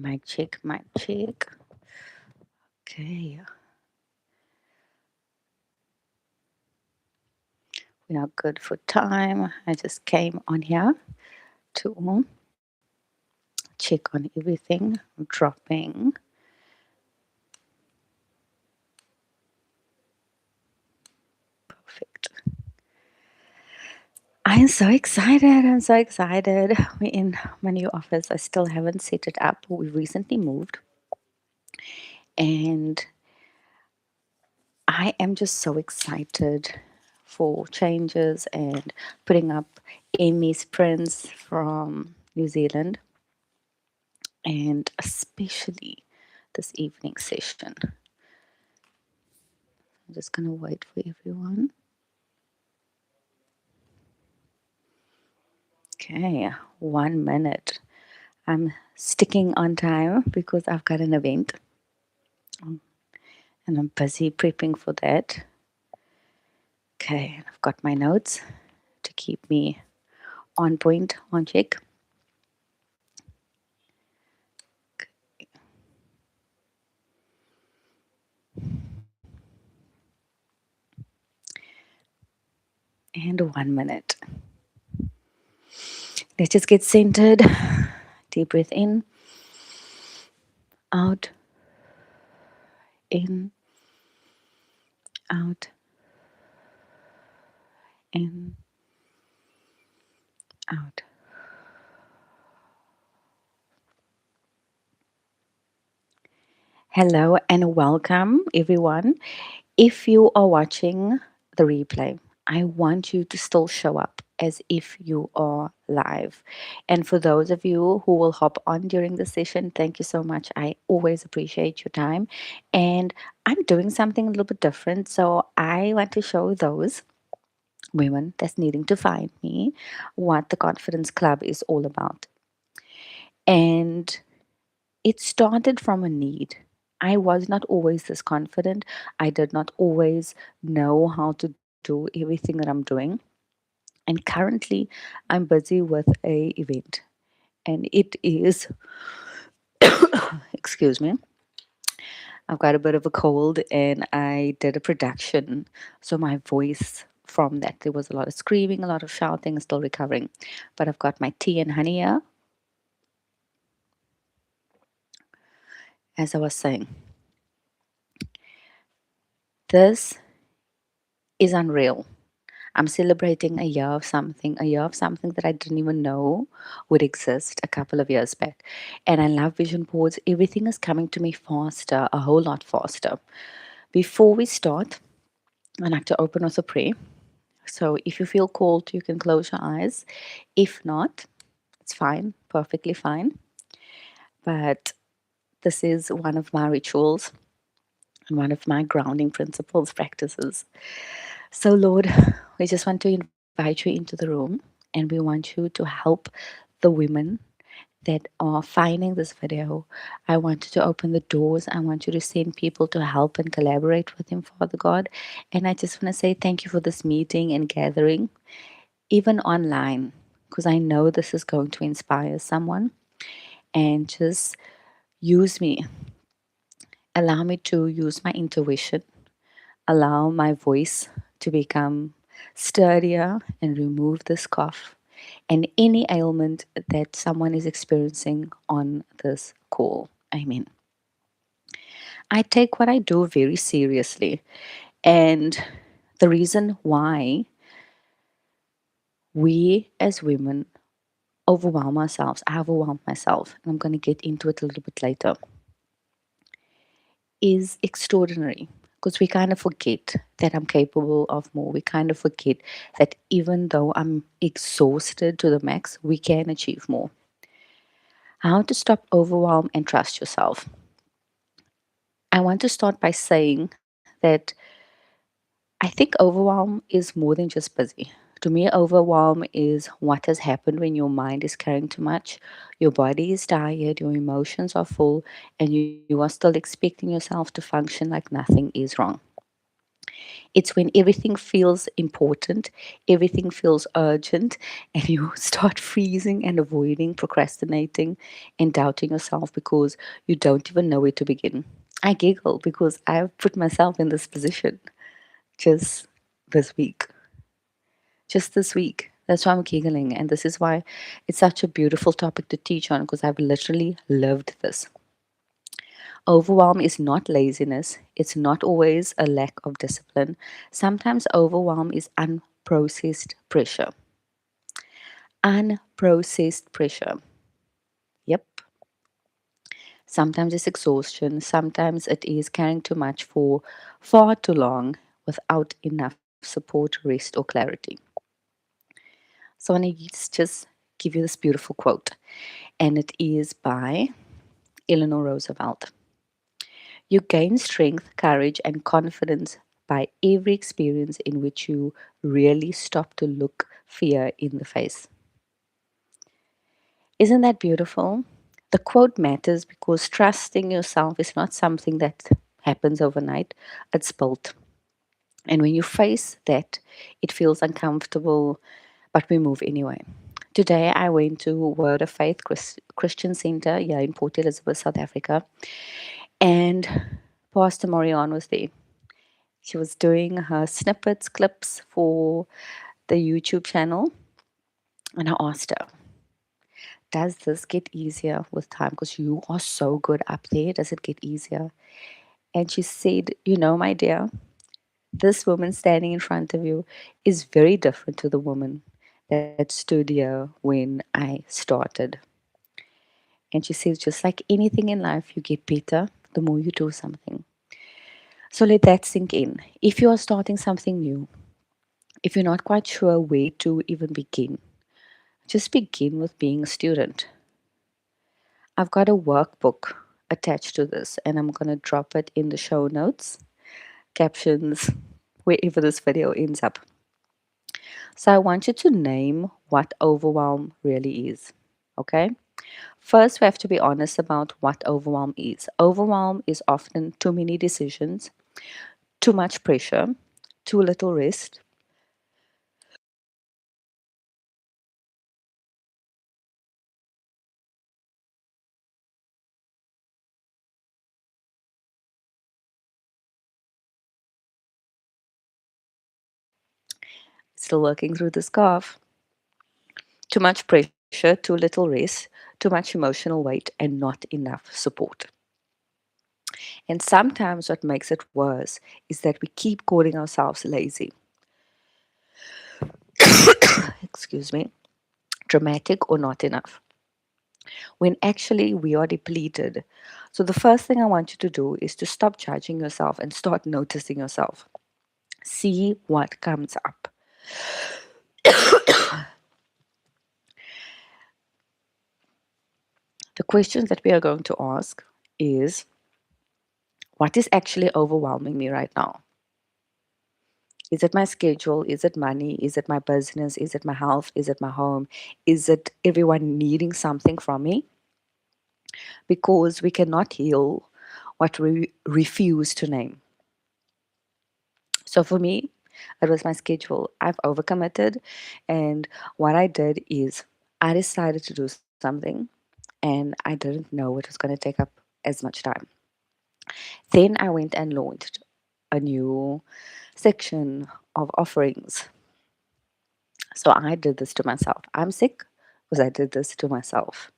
Mic check, mic check. Okay, we are good for time. I just came on here to check on everything. I'm dropping. Perfect. I'm so excited. I'm so excited. We're in my new office. I still haven't set it up. We recently moved. And I am just so excited for changes and putting up Amy's prints from New Zealand and especially this evening session. I'm just going to wait for everyone. Okay, 1 minute. I'm sticking on time because I've got an event and I'm busy prepping for that. Okay, I've got my notes to keep me on point, on check. And 1 minute. Let's just get centered. Deep breath in, out, in, out, in, out. Hello and welcome, everyone. If you are watching the replay, I want you to still show up as if you are live. And for those of you who will hop on during the session, thank you so much. I always appreciate your time. And I'm doing something a little bit different. So I want to show those women that's needing to find me what the Confidence Club is all about. And it started from a need. I was not always this confident. I did not always know how to do everything that I'm doing. And currently, I'm busy with a event, and it is, excuse me, I've got a bit of a cold, and I did a production, so my voice from that there was a lot of screaming, a lot of shouting, still recovering. But I've got my tea and honey here, as I was saying. This is unreal. I'm celebrating a year of something that I didn't even know would exist a couple of years back. And I love vision boards. Everything is coming to me faster, a whole lot faster. Before we start, I'd like to open with a prayer. So if you feel called, you can close your eyes. If not, it's fine, perfectly fine. But this is one of my rituals and one of my grounding principles, practices. So, Lord, we just want to invite you into the room and we want you to help the women that are finding this video. I want you to open the doors. I want you to send people to help and collaborate with Him, Father God. And I just want to say thank you for this meeting and gathering, even online, because I know this is going to inspire someone. And just use me. Allow me to use my intuition, allow my voice to become sturdier and remove this cough and any ailment that someone is experiencing on this call. Amen. I take what I do very seriously. And the reason why we as women overwhelm ourselves, I have overwhelmed myself, and I'm going to get into it a little bit later, is extraordinary because we kind of forget that I'm capable of more. We kind of forget that even though I'm exhausted to the max, we can achieve more. How to stop overwhelm and trust yourself. I want to start by saying that I think overwhelm is more than just busy. To me, overwhelm is what has happened when your mind is carrying too much, your body is tired, your emotions are full, and you are still expecting yourself to function like nothing is wrong. It's when everything feels important, everything feels urgent, and you start freezing and avoiding, procrastinating, and doubting yourself because you don't even know where to begin. I giggle because I've put myself in this position just this week. Just this week. That's why I'm giggling. And this is why it's such a beautiful topic to teach on because I've literally lived this. Overwhelm is not laziness, it's not always a lack of discipline. Sometimes overwhelm is unprocessed pressure. Unprocessed pressure. Yep. Sometimes it's exhaustion, sometimes it is carrying too much for far too long without enough support, rest, or clarity. So I need to just give you this beautiful quote, and it is by Eleanor Roosevelt. You gain strength, courage, and confidence by every experience in which you really stop to look fear in the face. Isn't that beautiful? The quote matters because trusting yourself is not something that happens overnight, it's built. And when you face that, it feels uncomfortable, but we move anyway. Today, I went to Word of Faith Christian Center here in Port Elizabeth, South Africa, and Pastor Morion was there. She was doing her snippets, clips for the YouTube channel, and I asked her, does this get easier with time? Because you are so good up there. Does it get easier? And she said, you know, my dear, this woman standing in front of you is very different to the woman that stood here when I started. And she says, just like anything in life, you get better the more you do something. So let that sink in. If you are starting something new, if you're not quite sure where to even begin, just begin with being a student. I've got a workbook attached to this, and I'm going to drop it in the show notes, captions, wherever this video ends up. So I want you to name what overwhelm really is. Okay? First, we have to be honest about what overwhelm is. Overwhelm is often too many decisions, too much pressure, too little rest. Still working through the scarf. Too much pressure, too little rest, too much emotional weight, and not enough support. And sometimes what makes it worse is that we keep calling ourselves lazy. Excuse me, dramatic or not enough, when actually we are depleted. So, the first thing I want you to do is to stop judging yourself and start noticing yourself. See what comes up. The questions that we are going to ask is, what is actually overwhelming me right now? Is it my schedule? Is it money? Is it my business? Is it my health? Is it my home? Is it everyone needing something from me? Because we cannot heal what we refuse to name. So for me, it was my schedule. I've overcommitted, and what I did is I decided to do something, and I didn't know it was going to take up as much time. Then I went and launched a new section of offerings. So I did this to myself. I'm sick because I did this to myself.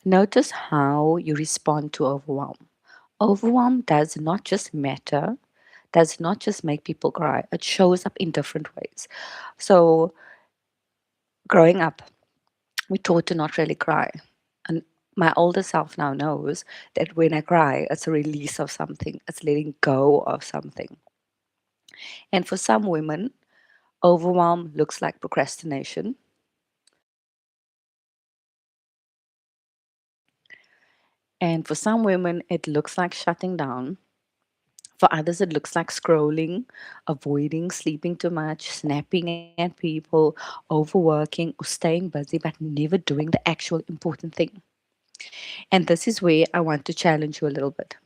Notice how you respond to overwhelm. Overwhelm does not just matter, does not just make people cry, it shows up in different ways. So, growing up, we taught to not really cry. And my older self now knows that when I cry, it's a release of something, it's letting go of something. And for some women, overwhelm looks like procrastination. And for some women, it looks like shutting down. For others, it looks like scrolling, avoiding, sleeping too much, snapping at people, overworking, or staying busy but never doing the actual important thing. And this is where I want to challenge you a little bit.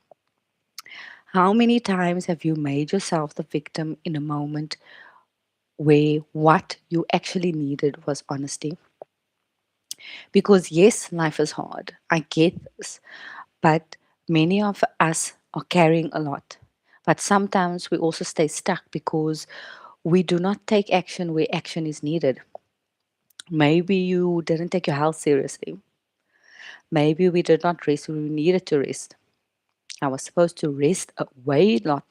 How many times have you made yourself the victim in a moment where what you actually needed was honesty? Because yes, life is hard. I get this. But many of us are carrying a lot. But sometimes we also stay stuck because we do not take action where action is needed. Maybe you didn't take your health seriously. Maybe we did not rest when we needed to rest. I was supposed to rest a lot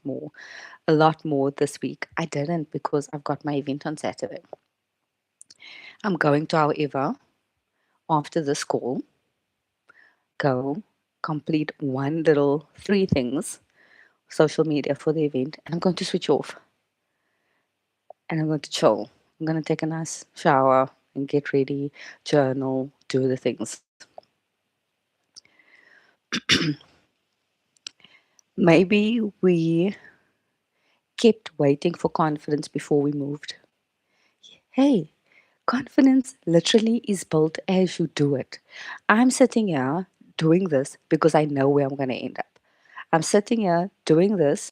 more this week. I didn't because I've got my event on Saturday. I'm going to, however, after this call, go complete one little three things social media for the event, and I'm going to switch off and I'm going to chill. I'm going to take a nice shower and get ready, journal, do the things. Maybe we kept waiting for confidence before we moved. Hey, confidence literally is built as you do it. I'm sitting here doing this because I know where I'm going to end up. I'm sitting here doing this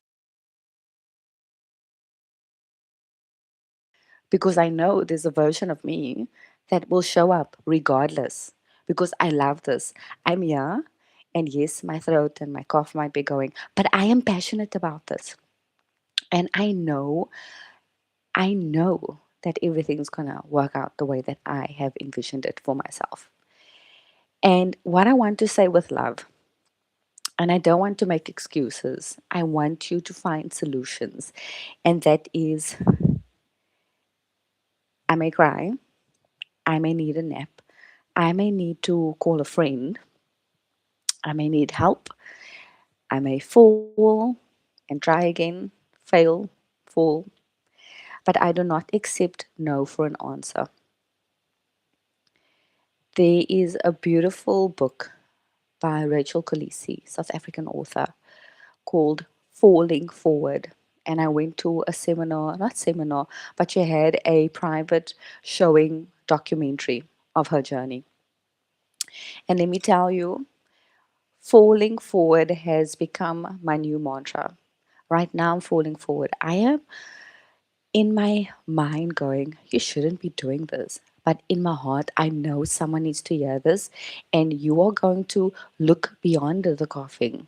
because I know there's a version of me that will show up regardless because I love this. I'm here, and yes, my throat and my cough might be going, but I am passionate about this. And I know that everything's gonna work out the way that I have envisioned it for myself. And what I want to say with love, and I don't want to make excuses, I want you to find solutions. And that is, I may cry, I may need a nap, I may need to call a friend, I may need help, I may fall and try again, fail, fall, but I do not accept no for an answer. There is a beautiful book by Rachel Khaleesi, South African author, called Falling Forward. And I went to a seminar, not seminar, but she had a private showing documentary of her journey. And let me tell you, falling forward has become my new mantra. Right now, I'm falling forward. I am in my mind going, you shouldn't be doing this. But in my heart, I know someone needs to hear this, and you are going to look beyond the coughing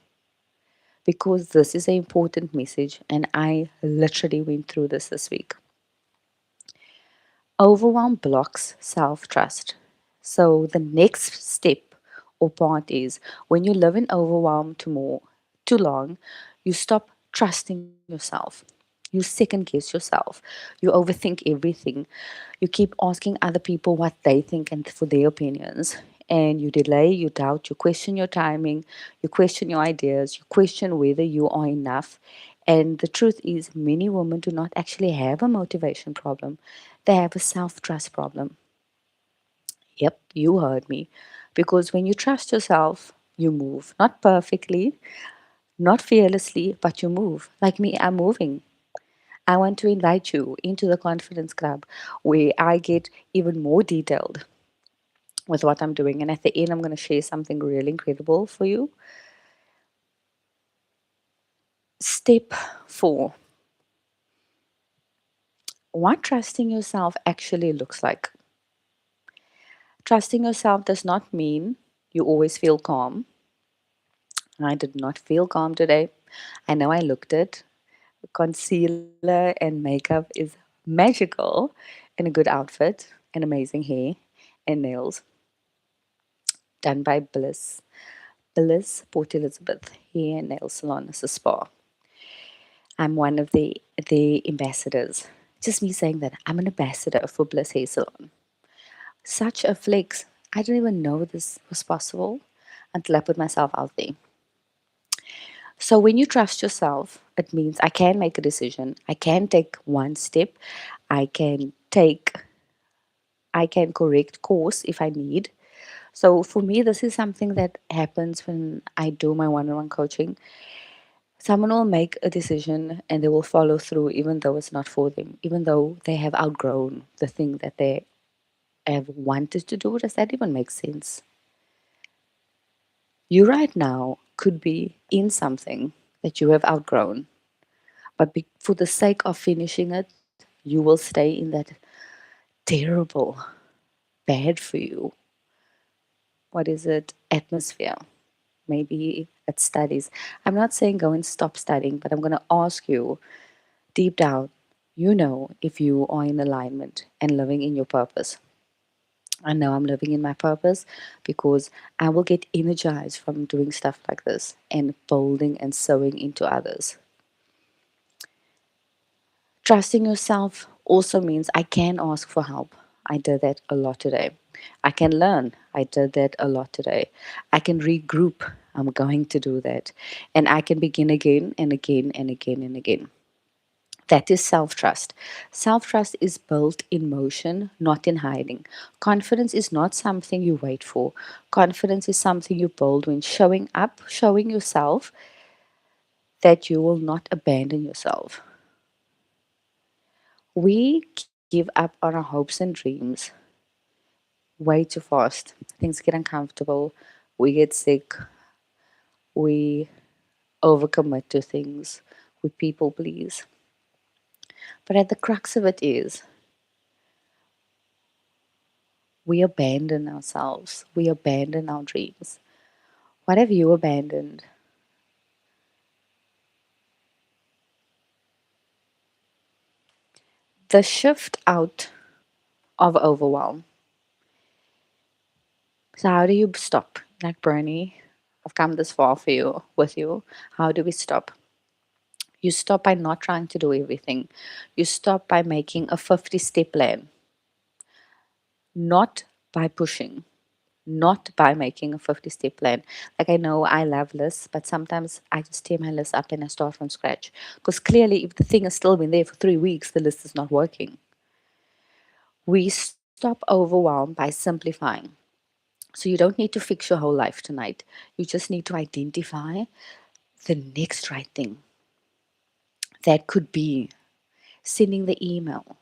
because this is an important message. And I literally went through this week. Overwhelm blocks self trust. So the next step or part is when you live in overwhelm too long, you stop trusting yourself. You second guess yourself. You overthink everything. You keep asking other people what they think and for their opinions. And you delay, you doubt, you question your timing, you question your ideas, you question whether you are enough. And the truth is, many women do not actually have a motivation problem, they have a self trust problem. Yep, you heard me. Because when you trust yourself, you move. Not perfectly, not fearlessly, but you move. Like me, I'm moving. I want to invite you into the Confidence Club where I get even more detailed with what I'm doing. And at the end, I'm going to share something really incredible for you. Step 4, what trusting yourself actually looks like. Trusting yourself does not mean you always feel calm. I did not feel calm today. I know I looked it. Concealer and makeup is magical in a good outfit and amazing hair and nails done by Bliss Port Elizabeth Hair and Nail Salon as a spa. I'm one of the ambassadors. Just me saying that I'm an ambassador for Bliss Hair Salon. Such a flex. I didn't even know this was possible until I put myself out there. So when you trust yourself, it means I can make a decision. I can take one step. I can take I can correct course if I need. So for me, this is something that happens when I do my one-on-one coaching. Someone will make a decision and they will follow through even though it's not for them, even though they have outgrown the thing that they have wanted to do. Does that even make sense? You right now could be in something that you have outgrown, but for the sake of finishing it, you will stay in that terrible, bad for you, what is it, atmosphere. Maybe it's studies. I'm not saying go and stop studying, but I'm going to ask you deep down, you know, if you are in alignment and living in your purpose. I know I'm living in my purpose because I will get energized from doing stuff like this and building and sowing into others. Trusting yourself also means I can ask for help. I did that a lot today. I can learn. I did that a lot today. I can regroup. I'm going to do that. And I can begin again and again and again and again. That is self trust. Self trust is built in motion, not in hiding. Confidence is not something you wait for. Confidence is something you build when showing up, showing yourself that you will not abandon yourself. We give up on our hopes and dreams way too fast. Things get uncomfortable. We get sick. We overcommit to things. We people please. But at the crux of it is, we abandon ourselves. We abandon our dreams. What have you abandoned? The shift out of overwhelm. So, how do you stop? Like Bernie, I've come this far for you, with you. How do we stop? You stop by not trying to do everything. You stop by making a 50-step plan, not by pushing, not by making a 50-step plan. Like I know I love lists, but sometimes I just tear my list up and I start from scratch. Because clearly, if the thing has still been there for 3 weeks, the list is not working. We stop overwhelmed by simplifying. So you don't need to fix your whole life tonight. You just need to identify the next right thing. That could be sending the email,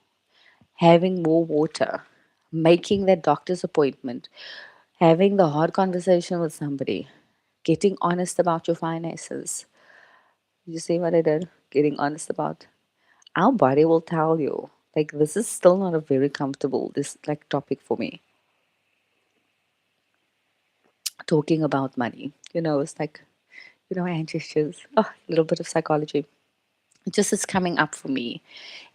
having more water, making that doctor's appointment, having the hard conversation with somebody, getting honest about your finances. You see what I did? Getting honest about. Our body will tell you. Like this is still not a very comfortable this like topic for me. Talking about money. It's like hand gestures. Oh, a little bit of psychology. It just is coming up for me.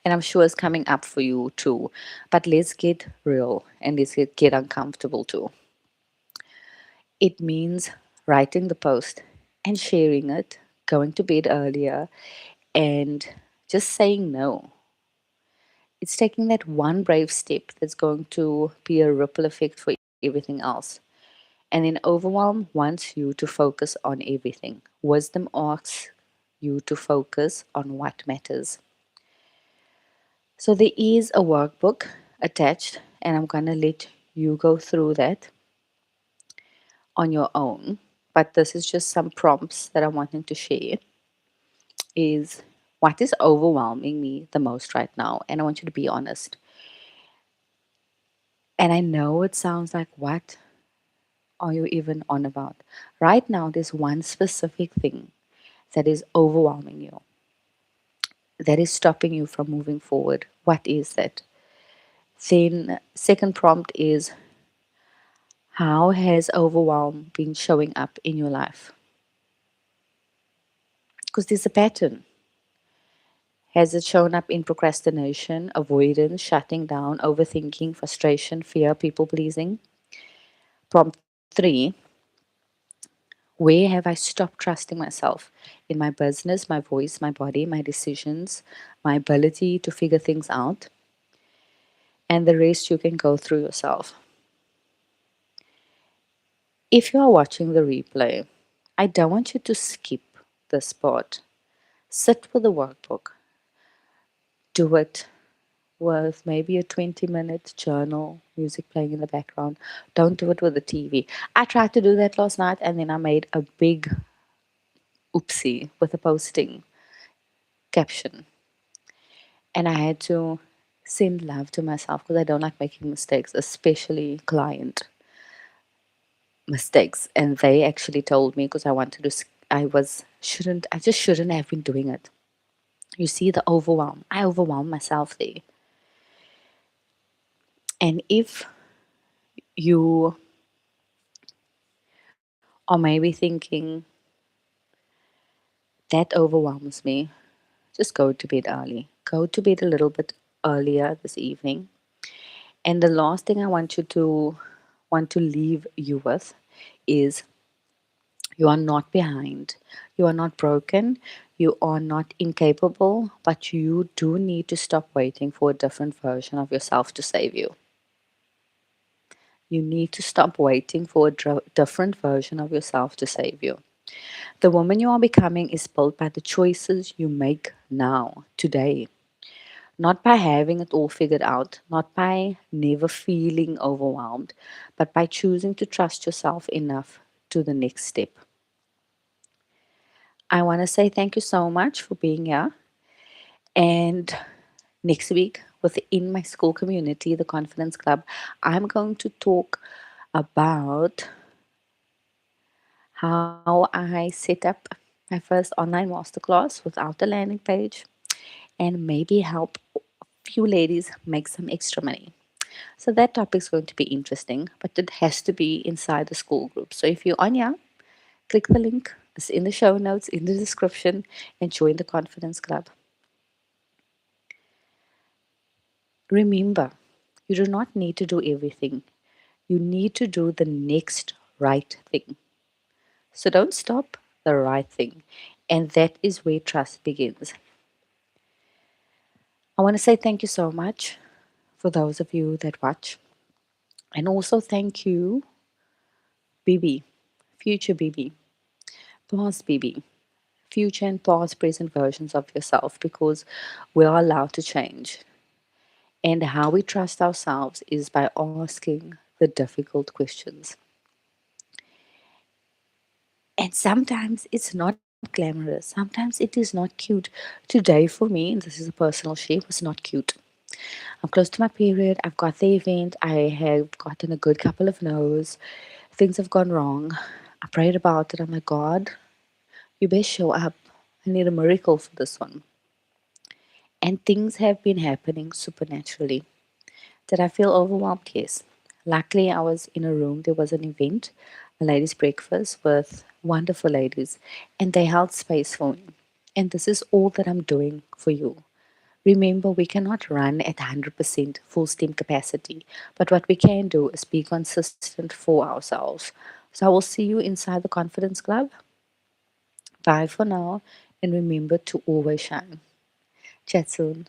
And I'm sure it's coming up for you too. But let's get real and let's get uncomfortable too. It means writing the post and sharing it, going to bed earlier, and just saying no. It's taking that one brave step that's going to be a ripple effect for everything else. And then overwhelm wants you to focus on everything. Wisdom asks you to focus on what matters. So there is a workbook attached, and I'm going to let you go through that on your own. But this is just some prompts that I'm wanting to share. Is what is overwhelming me the most right now? And I want you to be honest. And I know it sounds like, what are you even on about? Right now, there's one specific thing that is overwhelming you, that is stopping you from moving forward. What is that? Then, second prompt is, how has overwhelm been showing up in your life? Because there's a pattern. Has it shown up in procrastination, avoidance, shutting down, overthinking, frustration, fear, people pleasing? Prompt three, where have I stopped trusting myself in my business, my voice, my body, my decisions, my ability to figure things out? And the rest you can go through yourself. If you are watching the replay, I don't want you to skip this part. Sit with the workbook. Do it with maybe a 20-minute journal, music playing in the background. Don't do it with the TV. I tried to do that last night and then I made a big oopsie with a posting caption. And I had to send love to myself because I don't like making mistakes, especially client. mistakes, and they actually told me because I wanted to. I just shouldn't have been doing it. You see the overwhelm. I overwhelmed myself there. And if you are maybe thinking that overwhelms me, just go to bed early. Go to bed a little bit earlier this evening. And the last thing I want to leave you with is you are not behind. You are not broken. You are not incapable, but you do need to stop waiting for a different version of yourself to save you. You need to stop waiting for a different version of yourself to save you. The woman you are becoming is built by the choices you make now, today. Not by having it all figured out, not by never feeling overwhelmed, but by choosing to trust yourself enough to the next step. I want to say thank you so much for being here. And next week, within my school community, the Confidence Club, I'm going to talk about how I set up my first online masterclass without a landing page and maybe help a few ladies make some extra money. So that topic is going to be interesting, but it has to be inside the school group. So if you're on here, click the link. It's in the show notes, in the description, and join the Confidence Club. Remember, you do not need to do everything. You need to do the next right thing. So don't stop the right thing. And that is where trust begins. I want to say thank you so much for those of you that watch. And also thank you, BB, future BB, past BB, future and past present versions of yourself, because we are allowed to change. And how we trust ourselves is by asking the difficult questions. And sometimes it's not glamorous, sometimes it is not cute. Today, for me, and this is a personal share, was not cute. I'm close to my period, I've got the event, I have gotten a good couple of no's, things have gone wrong. I prayed about it. I'm like, God, you best show up. I need a miracle for this one. And things have been happening supernaturally. Did I feel overwhelmed? Yes. Luckily, I was in a room. There was an event, a ladies' breakfast with wonderful ladies, and they held space for me. And this is all that I'm doing for you. Remember, we cannot run at 100% full steam capacity, but what we can do is be consistent for ourselves. So I will see you inside the Confidence Club. Bye for now, and remember to always shine. Chat soon.